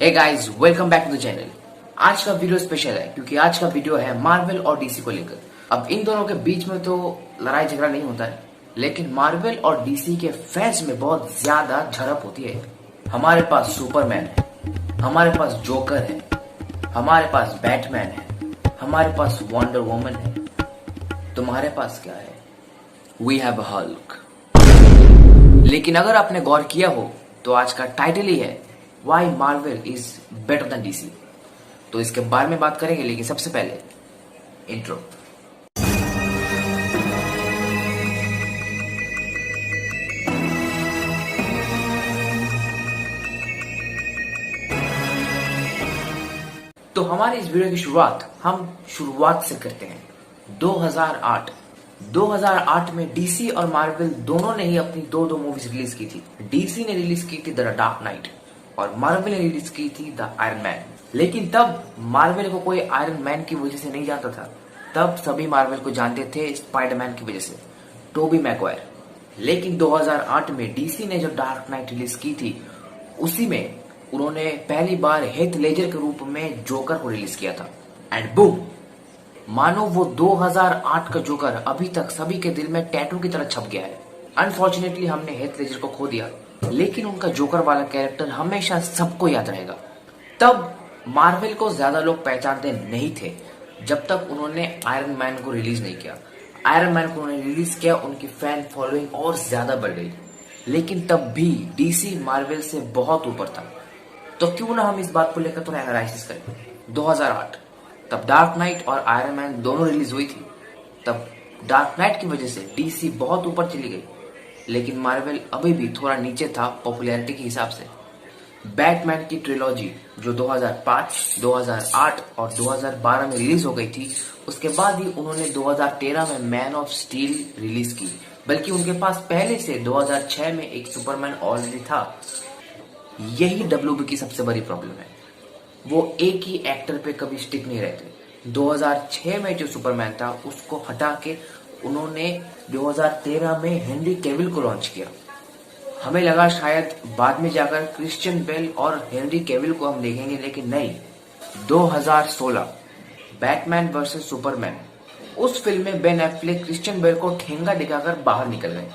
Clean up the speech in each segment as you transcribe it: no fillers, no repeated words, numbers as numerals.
Hey guys, welcome back to the channel. आज का video special है क्योंकि आज का वीडियो है मार्वल और डीसी को लेकर। अब इन दोनों के बीच में तो लड़ाई झगड़ा नहीं होता है, लेकिन मार्वल और डीसी के फैंस में बहुत ज्यादा झड़प होती है। हमारे पास सुपरमैन है, हमारे पास जोकर है, हमारे पास बैटमैन है, हमारे पास वंडर वुमन है। तुम्हारे पास क्या है? We have Hulk. लेकिन अगर आपने गौर किया हो तो आज का टाइटल ही है why Marvel is better than DC. तो इसके बारे में बात करेंगे, लेकिन सबसे पहले इंट्रो। तो हमारी इस वीडियो की शुरुआत हम शुरुआत से करते हैं। 2008 में डीसी और मार्वल दोनों ने ही अपनी दो मूवीज रिलीज की थी। डीसी ने रिलीज की थी द डार्क नाइट और मार्वल ने रिलीज की थी द आयरन मैन। लेकिन तब मार्वल को कोई आयरन मैन की वजह से नहीं जानता था, तब सभी मार्वल को जानते थे स्पाइडरमैन की वजह से, टोबी मैगवायर। लेकिन 2008 में डीसी ने जो डार्क नाइट रिलीज की थी, उसी में उन्होंने पहली बार हेथ लेजर के रूप में जोकर को रिलीज किया था। एंड बूम, मानो वो 2008 का जोकर अभी तक सभी के दिल में टैटू की तरह छप गया है। अनफॉर्चुनेटली हमने हेथ लेजर को खो दिया, लेकिन उनका जोकर वाला कैरेक्टर हमेशा सबको याद रहेगा। तब मार्वल को ज्यादा लोग पहचानते नहीं थे जब तक उन्होंने आयरन मैन को रिलीज नहीं किया। आयरन मैन को उन्होंने रिलीज किया, उनकी फैन फॉलोइंग और ज्यादा बढ़ गई। लेकिन तब भी डीसी मार्वल से बहुत ऊपर था। तो क्यों ना हम इस बात को लेकर थोड़ा एनालिसिस करें। 2008 तब डार्क नाइट और आयरन मैन दोनों रिलीज हुई थी। तब डार्क नाइट की वजह से डीसी बहुत ऊपर चली गई, लेकिन मार्वल अभी भी थोड़ा नीचे था पॉपुलैरिटी के हिसाब से। बैटमैन की ट्रिलॉजी जो 2005, 2008 और 2012 में रिलीज हो गई थी, उसके बाद ही उन्होंने 2013 में मैन ऑफ स्टील रिलीज की। बल्कि उनके पास पहले से 2006 में एक सुपरमैन ऑलरेडी था। यही डब्ल्यूबी की सबसे बड़ी प्रॉब्लम है, वो एक ही एक्टर पे कभी स्टिक नहीं रहते। 2006 में जो सुपरमैन था उसको हटा के उन्होंने 2013 में हेनरी कैविल को लॉन्च किया। हमें लगा शायद बाद में जाकर क्रिश्चियन बेल और हेनरी कैविल को हम देखेंगे, लेकिन नहीं। 2016 बैटमैन वर्सेस सुपरमैन, उस फिल्म में बेन एफ्लेक क्रिश्चियन बेल को ठेंगा दिखाकर बाहर निकल गए।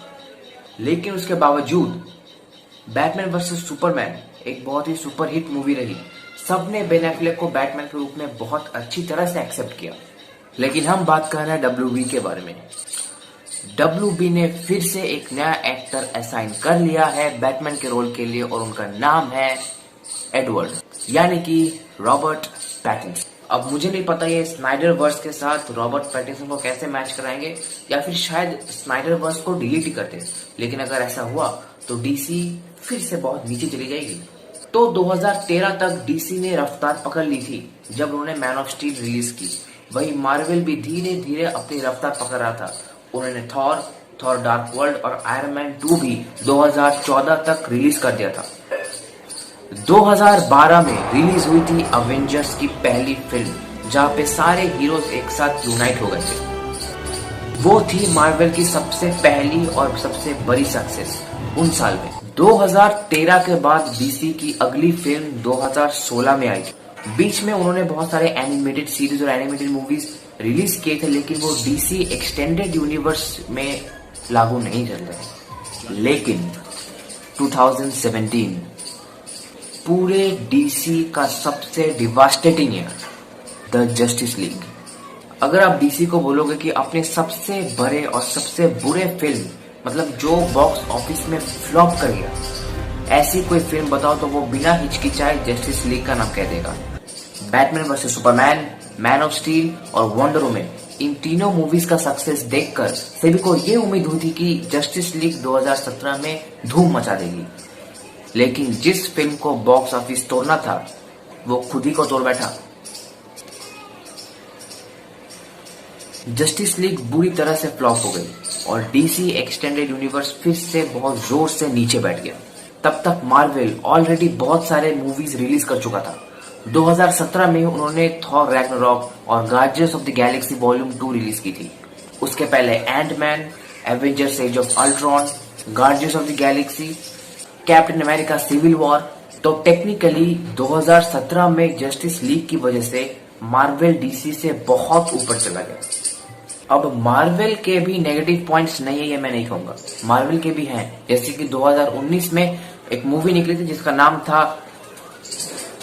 लेकिन उसके बावजूद बैटमैन वर्सेस सुपरमैन एक बहुत ही सुपरहिट मूवी रही। सबने बेन एफ्लेक को बैटमैन के रूप में बहुत अच्छी तरह से एक्सेप्ट किया। लेकिन हम बात कर रहे हैं डब्ल्यूबी के बारे में। डब्ल्यूबी ने फिर से एक नया एक्टर असाइन कर लिया है बैटमैन के रोल के लिए, और उनका नाम है एडवर्ड, यानी कि रॉबर्ट पैटिंसन। अब मुझे नहीं पता ये स्नाइडर वर्स के साथ रॉबर्ट पैटिंसन को कैसे मैच कराएंगे, या फिर शायद स्नाइडर वर्स को डिलीट ही करते। लेकिन अगर ऐसा हुआ तो डीसी फिर से बहुत नीचे चली जाएगी। तो 2013 तक डीसी ने रफ्तार पकड़ ली थी जब उन्होंने मैन ऑफ स्टील रिलीज की। वही मार्वल भी धीरे धीरे अपनी रफ्तार पकड़ रहा था। उन्होंने थॉर डार्क वर्ल्ड और आयरन मैन 2 भी 2014 तक रिलीज कर दिया था। 2012 में रिलीज हुई थी अवेंजर्स की पहली फिल्म, जहां पे सारे हीरोज एक साथ यूनाइट हो गए थे। वो थी मार्वल की सबसे पहली और सबसे बड़ी सक्सेस उन साल में। 2013 के बाद डीसी की अगली फिल्म 2016 में आई थी। बीच में उन्होंने बहुत सारे एनिमेटेड सीरीज और एनिमेटेड मूवीज रिलीज किए थे, लेकिन वो डीसी एक्सटेंडेड यूनिवर्स में लागू नहीं चल रहे। लेकिन 2017 पूरे डीसी का सबसे devastating year, the justice league. अगर आप डीसी को बोलोगे कि अपने सबसे बड़े और सबसे बुरे फिल्म, मतलब जो बॉक्स ऑफिस में फ्लॉप कर गया, ऐसी कोई फिल्म बताओ तो वो बिना हिचकिचाए जस्टिस लीग का नाम कह देगा। Batman versus Superman, man of steel और वंडर वुमन, इन तीनों मूवीज का सक्सेस देखकर सभी को ये उम्मीद हुई थी कि जस्टिस लीग 2017 में धूम मचा देगी। लेकिन जिस फिल्म को बॉक्स ऑफिस तोड़ना था, वो खुद ही को तोड़ बैठा। जस्टिस लीग बुरी तरह से फ्लॉप हो गई और डीसी एक्सटेंडेड यूनिवर्स फिर से बहुत जोर से नीचे बैठ गया। तब तक मार्वल ऑलरेडी बहुत सारे मूवीज रिलीज कर चुका था। 2017 में उन्होंने थॉर रैग्नारॉक और Guardians of the Galaxy volume 2 release की थी। उसके पहले Ant Man, Avengers Age of Ultron, Guardians of the Galaxy, Captain America Civil War, तो टेक्निकली 2017 में जस्टिस लीग की वजह से मार्वल डीसी से बहुत ऊपर चला गया। अब मार्वल के भी नेगेटिव पॉइंट्स नहीं है ये मैं नहीं कहूंगा, मार्वल के भी हैं। जैसे कि 2019 में एक मूवी निकली थी जिसका नाम था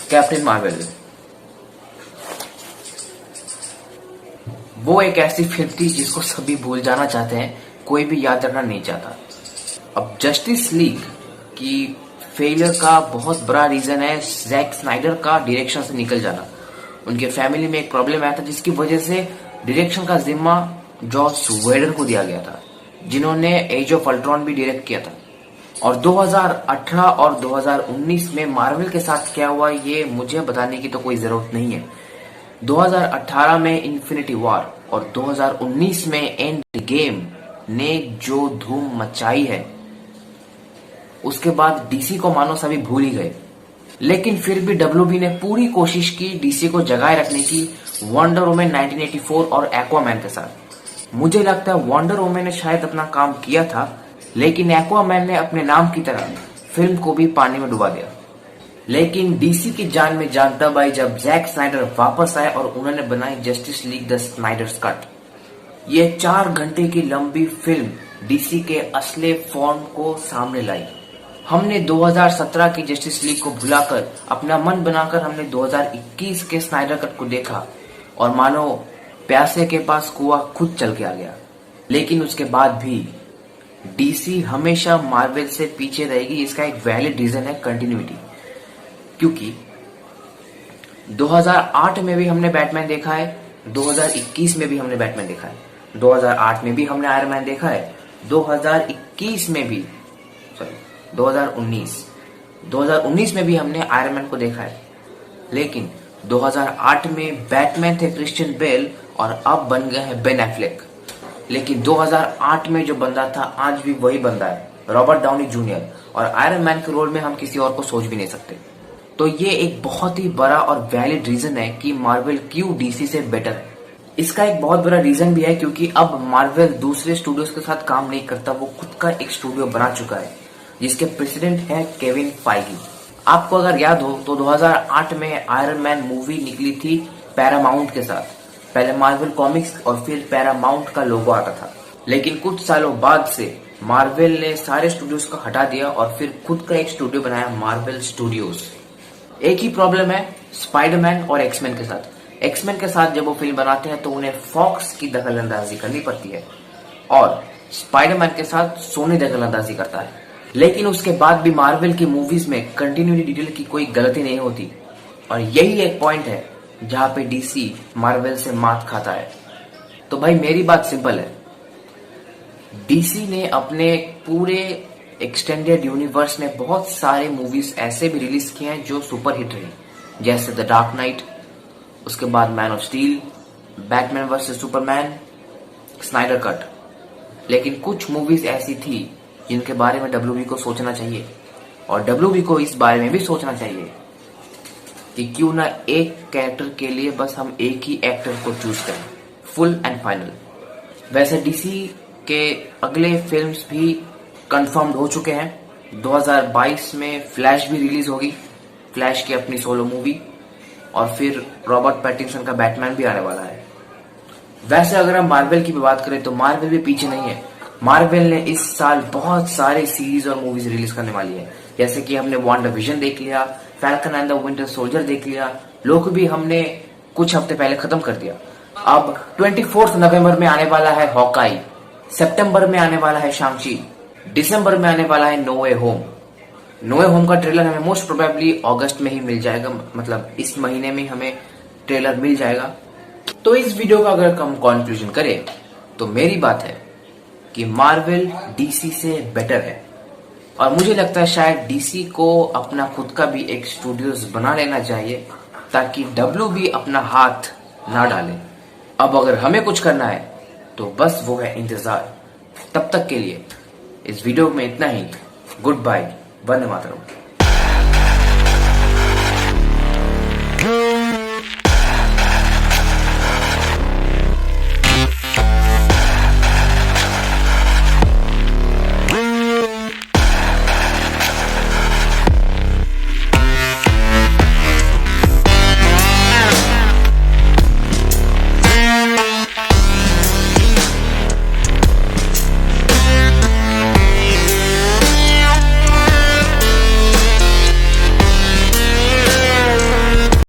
कैप्टन मार्वल। वो एक ऐसी फिल्म थी जिसको सभी भूल जाना चाहते हैं, कोई भी याद रखना नहीं चाहता। अब जस्टिस लीग की फेलियर का बहुत बड़ा रीजन है जैक स्नाइडर का डायरेक्शन से निकल जाना। उनके फैमिली में एक प्रॉब्लम आया था जिसकी वजह से डायरेक्शन का जिम्मा जॉस वेडर को दिया गया था, जिन्होंने एज ऑफ अल्ट्रॉन भी डायरेक्ट किया था। और 2018 और 2019 में मार्वल के साथ क्या हुआ ये मुझे बताने की तो कोई जरूरत नहीं है। 2018 में इन्फिनिटी वॉर और 2019 में एंड गेम ने जो धूम मचाई है, उसके बाद डीसी को मानो सभी भूल ही गए। लेकिन फिर भी डब्ल्यूबी ने पूरी कोशिश की डीसी को जगाए रखने की वंडर वुमन 1984 और एक्वामैन के साथ। मुझे लगता है वंडर वुमन ने शायद अपना काम किया था, लेकिन एक्वामैन ने अपने नाम की तरह फिल्म को भी पानी में डुबा दिया। लेकिन डीसी की जान में जान तब आई जब जैक स्नाइडर वापस आए और उन्होंने बनाई justice league the Snyder's cut. ये 4 घंटे की लंबी फिल्म डीसी के असली फॉर्म को सामने लाई। हमने 2017 की जस्टिस लीग को भुलाकर अपना मन बनाकर हमने 2021 के स्नाइडर कट को देखा और मानो प्यासे के पास कुआं खुद चल के आ गया। लेकिन उसके बाद भी डीसी हमेशा मार्वल से पीछे रहेगी। इसका एक वैलिड रीजन है कंटिन्यूटी, क्योंकि 2008 में भी हमने बैटमैन देखा है, 2021 में भी हमने बैटमैन देखा है, 2008 में भी हमने आयरन मैन देखा है, 2021 में भी 2019 में भी हमने आयरन मैन को देखा है। लेकिन 2008 में बैटमैन थे क्रिश्चियन बेल और अब बन गए हैं बेन एफ्लेक। लेकिन 2008 में जो बंदा था आज भी वही बंदा है, रॉबर्ट डाउनी जूनियर, और आयरन मैन के रोल में हम किसी और को सोच भी नहीं सकते। तो ये एक बहुत ही बड़ा और वैलिड रीजन है कि मार्वल क्यों डीसी से बेटर है। इसका एक बहुत बड़ा रीजन भी है क्योंकि अब मार्वल दूसरे स्टूडियोज के साथ काम नहीं करता, वो खुद का एक स्टूडियो बना चुका है जिसके प्रेसिडेंट है केविन फाइगी। आपको अगर याद हो तो 2008 में आयरन मैन मूवी निकली थी पैरामाउंट के साथ। पहले मार्वल कॉमिक्स और फिर पैरामाउंट का लोगो आता था। लेकिन कुछ सालों बाद से मार्वल ने सारे स्टूडियोज को हटा दिया और फिर खुद का एक स्टूडियो बनाया, मार्वल स्टूडियोज। एक ही प्रॉब्लम है स्पाइडरमैन और एक्समैन के साथ। एक्समैन के साथ जब वो फिल्म बनाते हैं तो उन्हें फॉक्स की दखलंदाजी करनी पड़ती है और स्पाइडरमैन के साथ सोनी दखलंदाजी करता है। लेकिन उसके बाद भी मार्वल की मूवीज में कंटिन्यूटी डिटेल की कोई गलती नहीं होती और यही एक पॉइंट है जहां पे डीसी मार्वल से मात खाता है। तो भाई मेरी बात सिंपल है, डीसी ने अपने पूरे एक्सटेंडेड यूनिवर्स में बहुत सारे मूवीज ऐसे भी रिलीज किए हैं जो सुपर हिट रही, जैसे द डार्क नाइट, उसके बाद man of steel, Batman versus Superman, Snyder cut. लेकिन कुछ मूवीज ऐसी थी जिनके बारे में डब्ल्यूबी को सोचना चाहिए और डब्ल्यूबी को इस बारे में भी सोचना चाहिए कि क्यों ना एक कैरेक्टर के लिए बस हम एक ही एक्टर को चूज करें, फुल एंड फाइनल। वैसे डीसी के अगले फिल्म्स भी कंफर्म्ड हो चुके हैं। 2022 में फ्लैश भी रिलीज होगी, फ्लैश की अपनी सोलो मूवी, और फिर रॉबर्ट पैटिंसन का बैटमैन भी आने वाला है। वैसे अगर हम मार्वल की भी बात करें तो मार्वल भी पीछे नहीं है। मार्वल ने इस साल बहुत सारे सीरीज और मूवीज रिलीज करने वाली है, जैसे कि हमने WandaVision देख लिया, falcon and the winter soldier देख लिया, लोक भी हमने कुछ हफ्ते पहले खत्म कर दिया। अब 24 नवंबर में आने वाला है हॉकाई, सितंबर में आने वाला है शांग-ची, दिसंबर में आने वाला है नो वे होम। नो वे होम का ट्रेलर हमें मोस्ट प्रोबेबली अगस्त में ही मिल जाएगा, मतलब इस महीने में हमें ट्रेलर मिल जाएगा। तो इस वीडियो का अगर हम कंक्लूजन करें तो मेरी बात है कि मार्वल डीसी से बेटर है और मुझे लगता है शायद डीसी को अपना खुद का भी एक स्टूडियोज बना लेना चाहिए ताकि डब्ल्यूबी अपना हाथ ना डाले। अब अगर हमें कुछ करना है तो बस वो है इंतजार। तब तक के लिए इस वीडियो में इतना ही। Good bye, Vande Mataram.